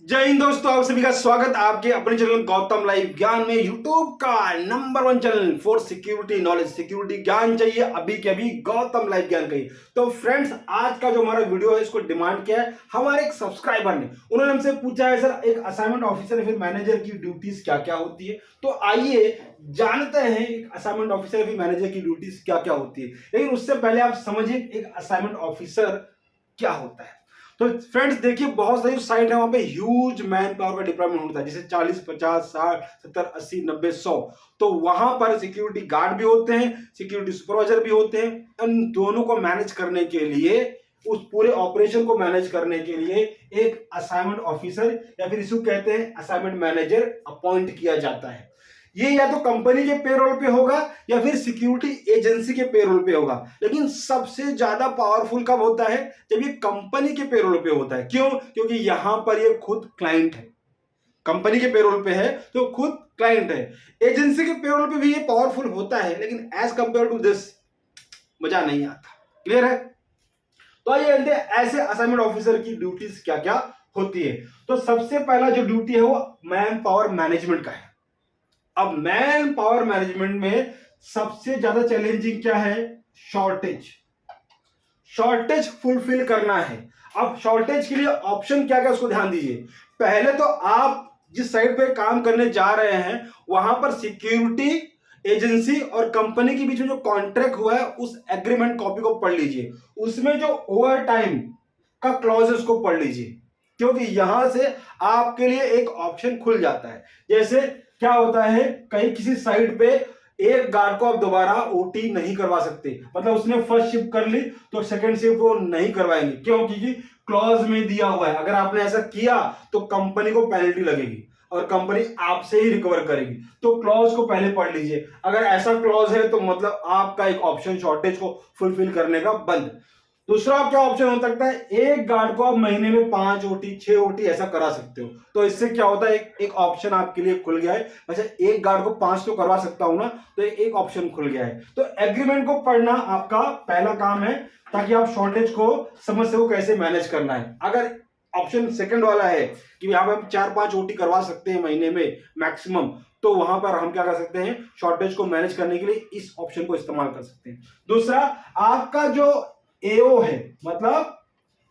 जय हिंद दोस्तों, आप सभी का स्वागत आपके अपने चैनल गौतम लाइव ज्ञान में। यूट्यूब का number 1 channel for security knowledge. Security ज्ञान चाहिए अभी के अभी गौतम लाइव ज्ञान का ही। तो फ्रेंड्स, आज का जो हमारा वीडियो है इसको डिमांड किया है हमारे एक सब्सक्राइबर ने। उन्होंने हमसे पूछा है सर, एक असाइनमेंट ऑफिसर या फिर मैनेजर की ड्यूटीज क्या क्या होती है। तो आइए जानते हैं एक असाइनमेंट ऑफिसर या फिर मैनेजर की ड्यूटीज क्या क्या होती है। लेकिन उससे पहले आप समझिए एक असाइनमेंट ऑफिसर क्या होता है। तो फ्रेंड्स देखिए, बहुत सारी साइट है, वहां पे ह्यूज मैन पावर का डिप्लॉयमेंट होता है, जैसे 40, 50, 60, 70, 80, 90, 100। तो वहां पर सिक्योरिटी गार्ड भी होते हैं, सिक्योरिटी सुपरवाइजर भी होते हैं। इन दोनों को मैनेज करने के लिए, उस पूरे ऑपरेशन को मैनेज करने के लिए एक असाइनमेंट ऑफिसर या फिर इसको कहते हैं असाइनमेंट मैनेजर अपॉइंट किया जाता है। ये या तो कंपनी के पेरोल पे होगा या फिर सिक्योरिटी एजेंसी के पेरोल पे होगा। लेकिन सबसे ज्यादा पावरफुल कब होता है? जब ये कंपनी के पेरोल पे होता है। क्यों? क्योंकि यहां पर ये खुद क्लाइंट है। कंपनी के पेरोल पे है तो खुद क्लाइंट है। एजेंसी के पेरोल पे भी ये पावरफुल होता है, लेकिन एज कंपेयर टू दिस मजा नहीं आता। क्लियर है? तो आइए जानते हैं ऐसे असाइनमेंट ऑफिसर की ड्यूटीज क्या क्या होती है। तो सबसे पहला जो ड्यूटी है वो मैन पावर मैनेजमेंट का है। अब मैन पावर मैनेजमेंट में सबसे ज्यादा चैलेंजिंग क्या है? शॉर्टेज। शॉर्टेज फुलफिल करना है। अब शॉर्टेज के लिए ऑप्शन क्या क्या उसको ध्यान दीजिए। पहले तो आप जिस साइट पे काम करने जा रहे हैं वहां पर सिक्योरिटी एजेंसी और कंपनी के बीच में जो कॉन्ट्रैक्ट हुआ है उस एग्रीमेंट कॉपी को पढ़ लीजिए। उसमें जो ओवर टाइम का क्लॉज उसको पढ़ लीजिए, क्योंकि यहां से आपके लिए एक ऑप्शन खुल जाता है। जैसे क्या होता है, कहीं किसी साइट पे एक गार्ड को आप दोबारा ओटी नहीं करवा सकते। मतलब उसने फर्स्ट शिफ्ट कर ली तो सेकंड शिफ्ट वो नहीं करवाएंगे। क्यों? क्योंकि क्लॉज में दिया हुआ है अगर आपने ऐसा किया तो कंपनी को पेनल्टी लगेगी और कंपनी आपसे ही रिकवर करेगी। तो क्लॉज को पहले पढ़ लीजिए। अगर ऐसा क्लॉज है तो मतलब आपका एक ऑप्शन शॉर्टेज को फुलफिल करने का बंद। दूसरा क्या ऑप्शन हो सकता है, एक गार्ड को आप महीने में 5 ओटी 6 ओटी ऐसा करा सकते हो। तो इससे क्या होता है, एक ऑप्शन आपके लिए खुल गया है। अच्छा, एक गार्ड को 5 तो करवा सकता हूं ना, तो एक ऑप्शन खुल गया है। तो एग्रीमेंट को पढ़ना आपका पहला काम है, ताकि आप शॉर्टेज को समझ सको कैसे मैनेज करना है। अगर ऑप्शन सेकंड वाला है कि यहां पर हम 4-5 ओटी करवा सकते हैं महीने में मैक्सिमम, तो वहां पर हम क्या कर सकते हैं, शॉर्टेज को मैनेज करने के लिए इस ऑप्शन को इस्तेमाल कर सकते हैं। दूसरा, आपका जो एओ है, मतलब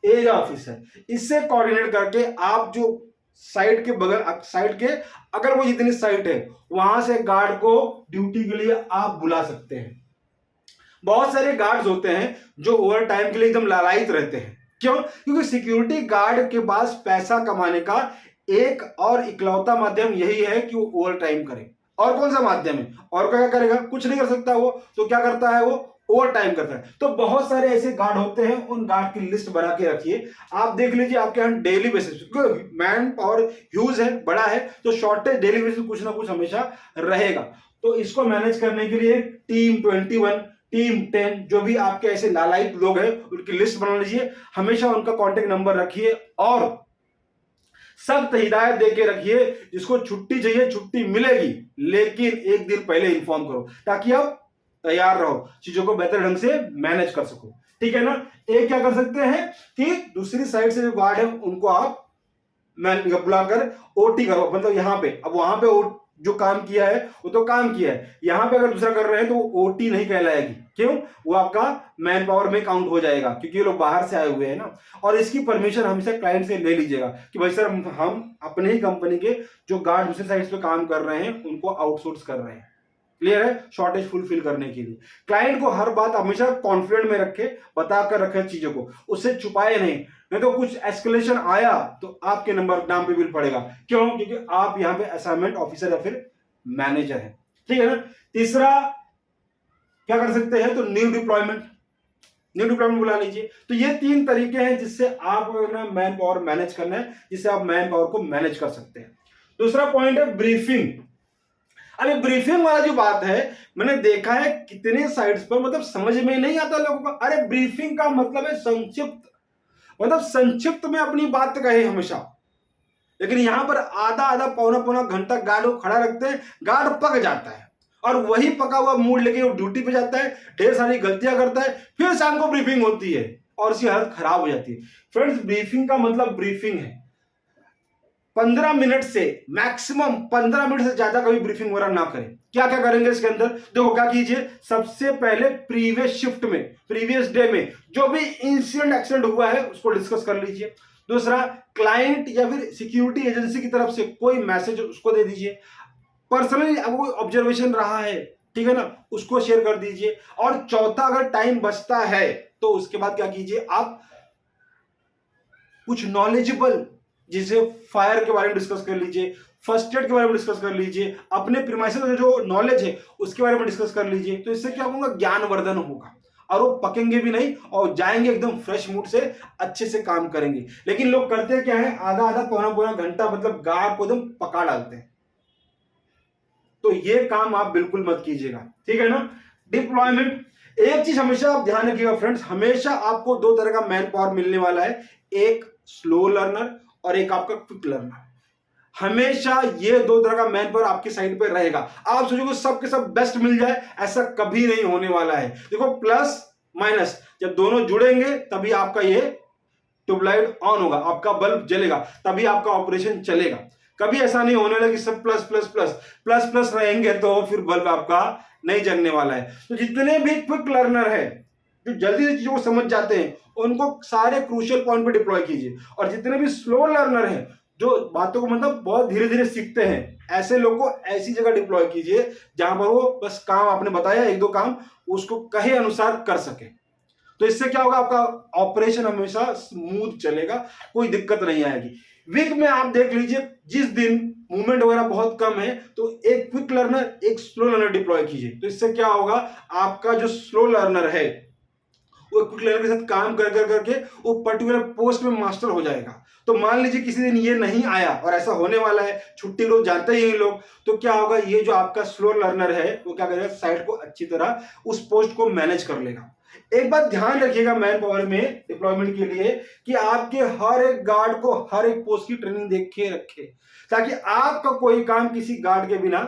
एज ऑफिसर, इससे कोऑर्डिनेट करके आप जो साइट के बगल, साइट के अगर वो जितनी साइट है वहां से गार्ड को ड्यूटी के लिए आप बुला सकते हैं। बहुत सारे गार्ड्स होते हैं जो ओवर टाइम के लिए एकदम लालायित रहते हैं। क्यों? क्योंकि सिक्योरिटी गार्ड के पास पैसा कमाने का एक और इकलौता माध्यम यही है कि वो ओवर टाइम करे। और कौन सा माध्यम है? और क्या करेगा? कुछ नहीं कर सकता वो। तो क्या करता है वो? ओवर टाइम करता है। तो बहुत सारे ऐसे गार्ड होते हैं, उन गार्ड की लिस्ट बना के रखिए। आप देख लीजिए आपके यहाँ daily basis, man power huge है, बड़ा है, तो शॉर्टेज डेली बेसिस कुछ ना कुछ हमेशा रहेगा। तो इसको मैनेज करने के लिए टीम 21, टीम 10, जो भी आपके ऐसे लालायित लोग हैं उनकी लिस्ट बना लीजिए। हमेशा उनका कांटेक्ट नंबर रखिए और सख्त हिदायत देके रखिए, जिसको छुट्टी चाहिए छुट्टी मिलेगी, लेकिन एक दिन पहले इंफॉर्म करो, ताकि आप तैयार रहो, चीजों को बेहतर ढंग से मैनेज कर सको। ठीक है ना? एक क्या कर सकते हैं कि दूसरी साइड से जो गार्ड है उनको आप बुलाकर ओटी करो। मतलब यहां पे, अब वहां पे जो काम किया है वो तो काम किया है, यहां पे अगर दूसरा कर रहे हैं तो ओटी नहीं कहलाएगी। क्यों? वो आपका मैन पावर में काउंट हो जाएगा, क्योंकि ये लोग बाहर से आए हुए हैं ना। और इसकी परमिशन हमेशा क्लाइंट से ले लीजिएगा कि भाई सर, हम अपने ही कंपनी के जो गार्ड दूसरे साइड पे काम कर रहे हैं उनको आउटसोर्स कर रहे हैं। क्लियर है? शॉर्टेज फुलफिल करने के लिए क्लाइंट को हर बात हमेशा कॉन्फिडेंट में रखे, बताकर रखे चीजों को, उससे छुपाए नहीं तो कुछ एस्केलेशन आया तो आपके नंबर नाम पे बिल पड़ेगा। क्यों? क्योंकि आप यहां पे असाइनमेंट ऑफिसर या फिर मैनेजर है। ठीक है ना? तीसरा क्या कर सकते हैं, तो न्यू डिप्लॉयमेंट, न्यू डिप्लॉयमेंट बुला लीजिए। तो ये 3 तरीके हैं जिससे आप मैन पावर मैनेज करना है, जिससे आप मैन पावर को मैनेज कर सकते हैं। दूसरा पॉइंट है ब्रीफिंग। अभी ब्रीफिंग वाला जो बात है, मैंने देखा है कितने साइट्स पर, मतलब समझ में नहीं आता लोगों को। अरे ब्रीफिंग का मतलब है संक्षिप्त, मतलब संक्षिप्त में अपनी बात कहे हमेशा। लेकिन यहां पर आधा आधा पौना पौना घंटा गार्ड को खड़ा रखते हैं, गार्ड पक जाता है और वही पका हुआ मूड लेके वो ड्यूटी पे जाता है, ढेर सारी गलतियां करता है, फिर शाम को ब्रीफिंग होती है और उसकी हालत खराब हो जाती है। फ्रेंड्स, ब्रीफिंग का मतलब ब्रीफिंग है, 15 मिनट से मैक्सिमम 15 मिनट से ज्यादा कभी ब्रीफिंग वगैरह ना करें। क्या क्या करेंगे इसके अंदर, देखो क्या कीजिए, सबसे पहले प्रीवियस शिफ्ट में, प्रीवियस डे में जो भी इंसिडेंट एक्सीडेंट हुआ है उसको डिस्कस कर लीजिए। दूसरा, क्लाइंट या फिर सिक्योरिटी एजेंसी की तरफ से कोई मैसेज उसको दे दीजिए। पर्सनली आपको कोई ऑब्जर्वेशन रहा है, ठीक है ना, उसको शेयर कर दीजिए। और चौथा, अगर टाइम बचता है तो उसके बाद क्या कीजिए, आप कुछ नॉलेजेबल, जिसे फायर के बारे में डिस्कस कर लीजिए, फर्स्ट एड के बारे में डिस्कस कर लीजिए, अपने प्रीमाइसेस में जो नॉलेज है उसके बारे में डिस्कस कर लीजिए। तो इससे क्या होगा, ज्ञानवर्धन होगा और वो पकेंगे भी नहीं और जाएंगे एकदम फ्रेश मूड से, अच्छे से काम करेंगे। लेकिन लोग करते क्या है, आधा आधा पौना पौना घंटा मतलब गार्ड को एकदम पका डालते हैं। तो ये काम आप बिल्कुल मत कीजिएगा, ठीक है ना। डिप्लॉयमेंट, एक चीज हमेशा आप ध्यान रखिएगा फ्रेंड्स, हमेशा आपको दो तरह का मैन पावर मिलने वाला है, एक स्लो लर्नर और एक आपका क्विक लर्नर। हमेशा ये दो तरह का मैन पावर आपकी साइड पे रहेगा। आप सोचोगे सब के सब बेस्ट मिल जाए, ऐसा कभी नहीं होने वाला है। देखो, प्लस माइनस जब दोनों जुड़ेंगे तभी आपका ये ट्यूबलाइट ऑन होगा, आपका बल्ब जलेगा, तभी आपका ऑपरेशन चलेगा। कभी ऐसा नहीं होने वाला कि सब plus plus plus plus plus रहेंगे तो फिर बल्ब आपका नहीं जलने वाला है। तो जितने भी क्विक लर्नर है, जो जल्दी से चीजों को समझ जाते हैं, उनको सारे क्रूशियल पॉइंट पे डिप्लॉय कीजिए। और जितने भी स्लो लर्नर हैं, जो बातों को मतलब बहुत धीरे धीरे सीखते हैं, ऐसे लोगों को ऐसी जगह डिप्लॉय कीजिए जहां पर वो बस काम आपने बताया एक दो काम उसको कहे अनुसार कर सके। तो इससे क्या होगा, आपका ऑपरेशन हमेशा स्मूथ चलेगा, कोई दिक्कत नहीं आएगी। वीक में आप देख लीजिए, जिस दिन मूवमेंट वगैरह बहुत कम है तो एक क्विक लर्नर एक स्लो लर्नर डिप्लॉय कीजिए। तो इससे क्या होगा, आपका जो स्लो लर्नर है वो क्विक लर्नर के साथ काम कर कर करके वो पर्टिकुलर पोस्ट में मास्टर हो जाएगा। तो मान लीजिए किसी दिन ये नहीं आया, और ऐसा होने वाला है, छुट्टी लोग जानते ही लोग, तो क्या होगा, ये जो आपका स्लो लर्नर है वो क्या करेगा, साइट को अच्छी तरह उस पोस्ट को मैनेज कर लेगा। एक बात ध्यान रखिएगा मैन पावर में डिप्लॉयमेंट के लिए, कि आपके हर एक गार्ड को हर एक पोस्ट की ट्रेनिंग देखे रखे, ताकि आपका कोई काम किसी गार्ड के बिना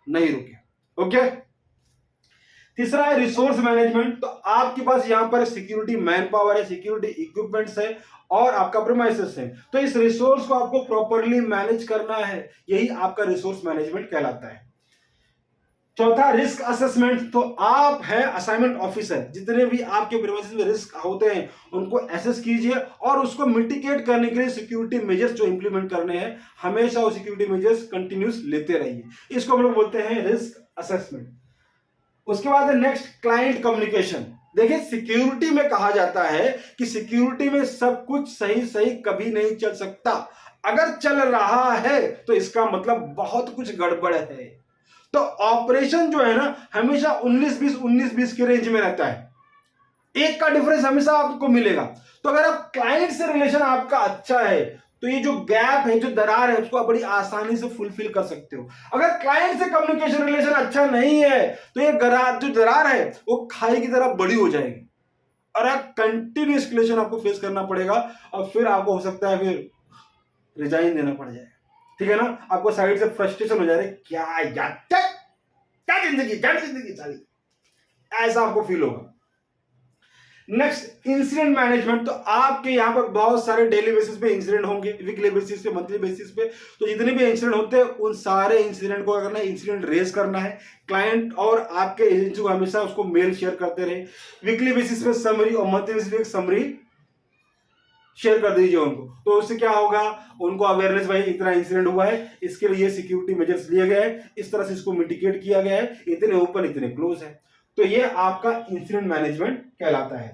नहीं रुके। ओके। तीसरा है रिसोर्स मैनेजमेंट। तो आपके पास यहां पर सिक्योरिटी मैन पावर है, सिक्योरिटी इक्विपमेंट्स है और आपका प्रीमाइसेस है। तो इस रिसोर्स को आपको प्रॉपरली मैनेज करना है, यही आपका रिसोर्स मैनेजमेंट कहलाता है। चौथा, रिस्क असेसमेंट। तो आप हैं असाइनमेंट ऑफिसर, जितने भी आपके प्रीमाइसेस में रिस्क होते हैं उनको एसेस कीजिए और उसको मिटिगेट करने के लिए सिक्योरिटी मेजर्स जो इंप्लीमेंट करने हैं, हमेशा वो सिक्योरिटी मेजर्स कंटिन्यूस लेते रहिए। इसको हम लोग बोलते हैं रिस्क असेसमेंट। उसके बाद नेक्स्ट, क्लाइंट कम्युनिकेशन। देखिए, सिक्योरिटी में कहा जाता है कि सिक्योरिटी में सब कुछ सही सही कभी नहीं चल सकता। अगर चल रहा है तो इसका मतलब बहुत कुछ गड़बड़ है। तो ऑपरेशन जो है ना, हमेशा 19-20 के रेंज में रहता है, एक का डिफरेंस हमेशा आपको मिलेगा। तो अगर आप क्लाइंट से रिलेशन आपका अच्छा है तो ये जो गैप है, जो दरार है, उसको आप बड़ी आसानी से फुलफिल कर सकते हो। अगर क्लाइंट से कम्युनिकेशन रिलेशन अच्छा नहीं है तो ये जो दरार है वो खाई की तरह बड़ी हो जाएगी और आप कंटिन्यू एस्केलेशन आपको फेस करना पड़ेगा और फिर आपको हो सकता है फिर रिजाइन देना पड़ जाए, ठीक है ना। आपको साइड से फ्रस्ट्रेशन हो जाए, क्या यार, क्या जिंदगी सारी, ऐसा आपको फील होगा। Next, incident management. तो आपके यहां पर बहुत सारे डेली बेसिस पे इंसिडेंट होंगे, वीकली बेसिस पे, मंथली बेसिस पे। तो जितने भी इंसिडेंट होते हैं उन सारे इंसिडेंट को करना है, इंसिडेंट रेज करना है। क्लाइंट और आपके एजेंसी को हमेशा उसको मेल शेयर करते रहे, वीकली बेसिस पे समरी और मंथली बेसिस पे समरी शेयर कर दीजिए उनको। तो उससे क्या होगा, उनको अवेयरनेस, भाई इतना इंसिडेंट हुआ है, इसके लिए सिक्योरिटी मेजर्स लिए गए हैं, इस तरह से इसको मिटिगेट किया गया है, इतने ओपन इतने क्लोज है। तो ये आपका इंसिडेंट मैनेजमेंट कहलाता है।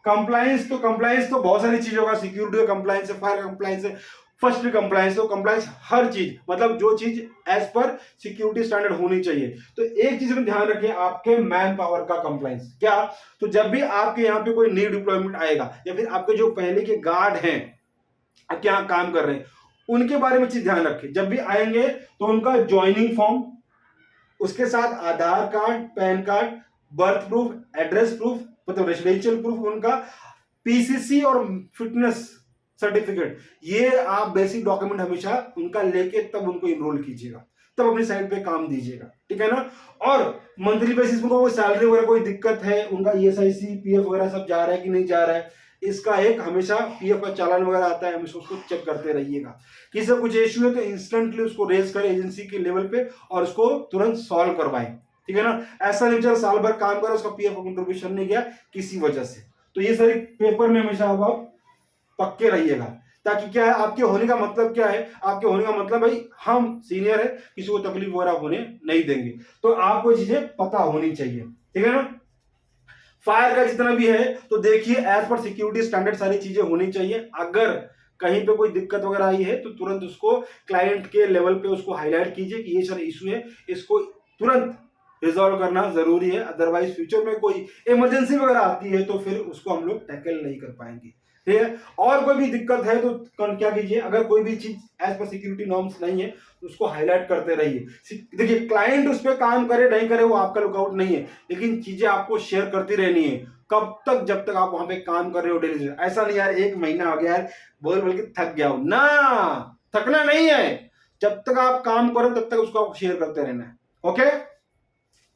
कंप्लायंस, तो कंप्लायंस तो बहुत सारी चीजों का, सिक्योरिटी का कंप्लायंस है, फायर का कंप्लायंस है, फर्स्ट भी कंप्लायंस। तो कंप्लायंस हर चीज, मतलब जो चीज एज पर सिक्योरिटी स्टैंडर्ड होनी चाहिए। तो एक चीज में ध्यान रखें, आपके मैन पावर का कंप्लायंस। क्या, तो जब भी आपके यहाँ पे कोई न्यू डिप्लॉयमेंट आएगा या फिर आपके जो पहले के गार्ड हैं आपके यहाँ काम कर रहे हैं, उनके बारे में चीज ध्यान रखें। जब भी आएंगे तो उनका ज्वाइनिंग फॉर्म, उसके साथ Aadhaar card, PAN card, birth proof, address proof, मतलब रेसिडेंशियल प्रूफ, उनका पीसीसी और फिटनेस सर्टिफिकेट, ये आप बेसिक डॉक्यूमेंट हमेशा उनका लेके तब उनको इनरोल कीजिएगा, तब अपनी साइट पे काम दीजिएगा, ठीक है ना। और मंथली बेसिस में कोई सैलरी वगैरह कोई दिक्कत है, उनका ईएसआईसी, पीएफ वगैरह सब जा रहा है कि नहीं जा रहा है, इसका एक हमेशा पीएफ का चालान वगैरह आता है, हमेशा उसको चेक करते रहिएगा। किसी से कुछ इश्यू है तो इंस्टेंटली उसको रेज करें एजेंसी के लेवल पे और उसको तुरंत सॉल्व करवाएं, ठीक है ना। ऐसा नहीं चल साल भर काम करा उसका पीएफ कंट्रीब्यूशन नहीं गया किसी वजह से। तो ये सारी पेपर में हमेशा आप पक्के रहिएगा, ताकि क्या है, आपके होने का मतलब क्या है, आपके होने का मतलब भाई हम सीनियर है, किसी को तकलीफ वगैरह होने नहीं देंगे। तो आपको चीजें पता होनी चाहिए, ठीक है ना। फायर का जितना भी है तो देखिए एज पर सिक्योरिटी स्टैंडर्ड सारी चीजें होनी चाहिए। अगर कहीं पे कोई दिक्कत वगैरह आई है तो तुरंत उसको क्लाइंट के लेवल पे उसको हाईलाइट कीजिए कि ये सर इशू है, इसको तुरंत रिजॉल्व करना जरूरी है। अदरवाइज फ्यूचर में कोई इमरजेंसी वगैरह आती है तो फिर उसको हम लोग टैकल नहीं कर पाएंगे, ठीक है। और कोई भी दिक्कत है तो क्या कीजिए, अगर कोई भी चीज एज पर सिक्योरिटी नॉर्म्स नहीं है तो उसको हाईलाइट करते रहिए। देखिए क्लाइंट उस पर काम करे नहीं करे वो आपका लुकआउट नहीं है, लेकिन चीजें आपको शेयर करती रहनी है। कब तक, जब तक आप वहां पे काम कर रहे हो डेली। ऐसा नहीं यार एक महीना हो गया यार बोल बोल के थक गया हो ना, थकना नहीं है। जब तक आप काम करो तब तक उसको आपको शेयर करते रहना है, ओके।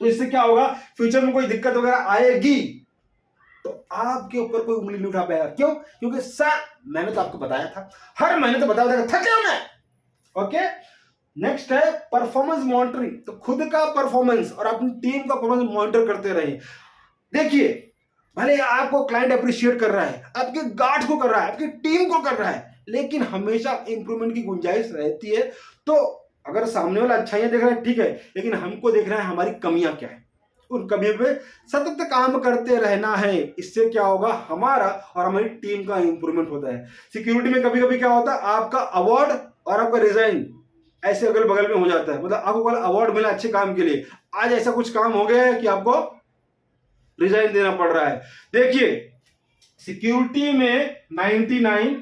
तो इससे क्या होगा, फ्यूचर में कोई दिक्कत वगैरह आएगी तो आपके ऊपर कोई उंगली नहीं उठा पाएगा। क्यों? क्योंकि सर मैंने तो आपको बताया था, हर महीने तो बताया था, थक गया मैं। ओके, नेक्स्ट है परफॉर्मेंस मॉनिटरिंग। तो खुद का परफॉर्मेंस और अपनी टीम का परफॉर्मेंस मॉनिटर करते रहिए। देखिए भले आपको क्लाइंट अप्रिशिएट कर रहा है, आपके गार्ड को कर रहा है, आपकी टीम को कर रहा है, लेकिन हमेशा इंप्रूवमेंट की गुंजाइश रहती है। तो अगर सामने वाला अच्छाइयां देख रहा है ठीक है, लेकिन हमको देखना है हमारी कमियां क्या है, उन कमियों पे सतत काम करते रहना है। इससे क्या होगा, हमारा और हमारी टीम का इंप्रूवमेंट होता है। सिक्योरिटी में कभी कभी क्या होता है, आपका अवार्ड और आपका रिजाइन ऐसे अगल बगल में हो जाता है। मतलब आपको कल अवार्ड मिला अच्छे काम के लिए, आज ऐसा कुछ काम हो गया है कि आपको रिजाइन देना पड़ रहा है। देखिए सिक्योरिटी में 99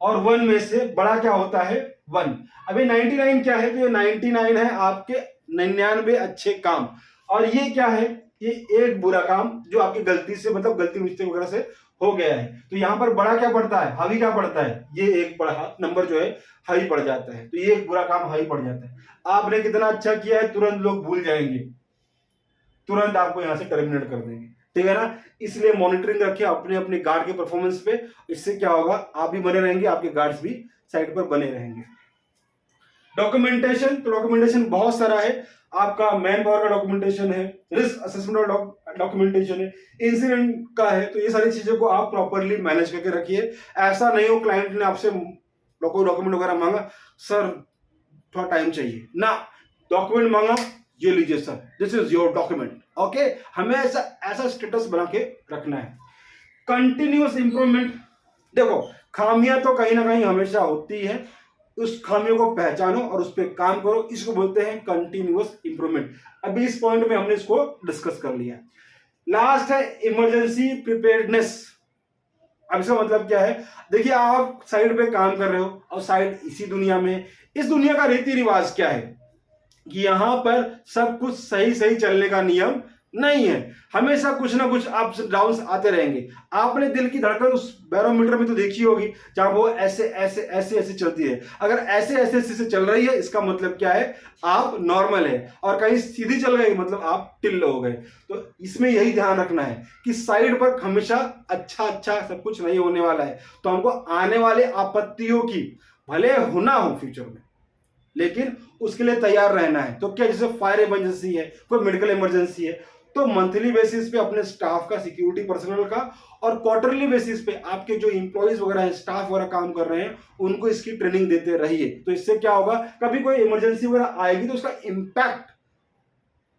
और 1 में से बड़ा क्या होता है, 1। अभी 99 क्या है, तो ये 99 है आपके 99 अच्छे काम, और ये क्या है, ये एक बुरा काम जो आपकी गलती से, मतलब गलती मिस्टेक वगैरह से हो गया है। तो यहां पर बड़ा क्या पड़ता है, हावी क्या पड़ता है, ये एक बड़ा नंबर जो है हाई पड़ जाता है। तो ये एक बुरा काम हाई पड़ जाता है। आपने कितना अच्छा किया है तुरंत लोग भूल जाएंगे, तुरंत आपको यहां से टर्मिनेट कर देंगे, ठीक है ना। इसलिए मॉनिटरिंग रखिए अपने अपने गार्ड के परफॉर्मेंस पे। इससे क्या होगा, आप भी बने रहेंगे, आपके गार्ड्स भी साइड पर बने रहेंगे। डॉक्यूमेंटेशन, तो डॉक्यूमेंटेशन बहुत सारा है। आपका मैन पावर का डॉक्यूमेंटेशन है, रिस्क असेसमेंट का डॉक्यूमेंटेशन है, इंसिडेंट का है। तो ये सारी चीजों को आप प्रॉपरली मैनेज करके रखिए। ऐसा नहीं हो क्लाइंट ने आपसे कोई डॉक्यूमेंट वगैरह मांगा, सर थोड़ा टाइम चाहिए ना, डॉक्यूमेंट मांगा, ये लीजिए sir, this is your document, okay. हमें ऐसा स्टेटस बना के रखना है। कंटिन्यूअस इंप्रूवमेंट, देखो खामियां तो कहीं ना कहीं हमेशा होती है, उस खामियों को पहचानो और उस पर काम करो, इसको बोलते हैं कंटिन्यूअस इंप्रूवमेंट। अभी इस पॉइंट में हमने इसको डिस्कस कर लिया। लास्ट है इमरजेंसी प्रिपेयर्डनेस। अब इसका मतलब क्या है, देखिए आप साइड पे काम कर रहे हो और साइड इसी दुनिया में, इस दुनिया का रीति रिवाज क्या है कि यहां पर सब कुछ सही सही चलने का नियम नहीं है, हमेशा कुछ ना कुछ अप्स डाउन्स आते रहेंगे। आपने दिल की धड़कन उस बैरोमीटर में तो देखी होगी, जहां वो ऐसे ऐसे ऐसे ऐसे चलती है। अगर ऐसे ऐसे ऐसे से चल रही है, इसका मतलब क्या है, आप नॉर्मल है, और कहीं सीधी चल गई मतलब आप टिल्लो हो गए। तो इसमें यही ध्यान रखना है कि साइड पर हमेशा अच्छा अच्छा सब कुछ नहीं होने वाला है। तो हमको आने वाले आपत्तियों की भले होना हो फ्यूचर में, लेकिन उसके लिए तैयार रहना है। तो क्या, जैसे फायर इमरजेंसी है, कोई मेडिकल इमरजेंसी है, तो मंथली बेसिस पे अपने स्टाफ का, सिक्योरिटी पर्सनल का, और क्वार्टरली बेसिस पे आपके जो इंप्लॉइज वगैरह है, स्टाफ वगैरह काम कर रहे हैं, उनको इसकी ट्रेनिंग देते रहिए। तो इससे क्या होगा, कभी कोई इमरजेंसी वगैरह आएगी तो उसका इंपैक्ट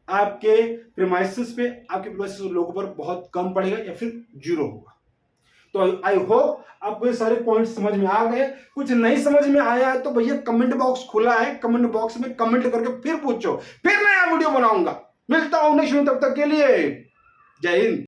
आपके प्रीमाइसेस पे, आपके प्रीमाइसेस लोगों पर बहुत कम पड़ेगा या फिर जीरो होगा। तो आई होप आपको ये सारे पॉइंट्स समझ में आ गए। कुछ नहीं समझ में आया है तो भैया कमेंट बॉक्स खुला है, कमेंट बॉक्स में कमेंट करके फिर पूछो, फिर नया वीडियो बनाऊंगा। मिलता हूं नेक्स्ट वीडियो, तब तक के लिए जय हिंद।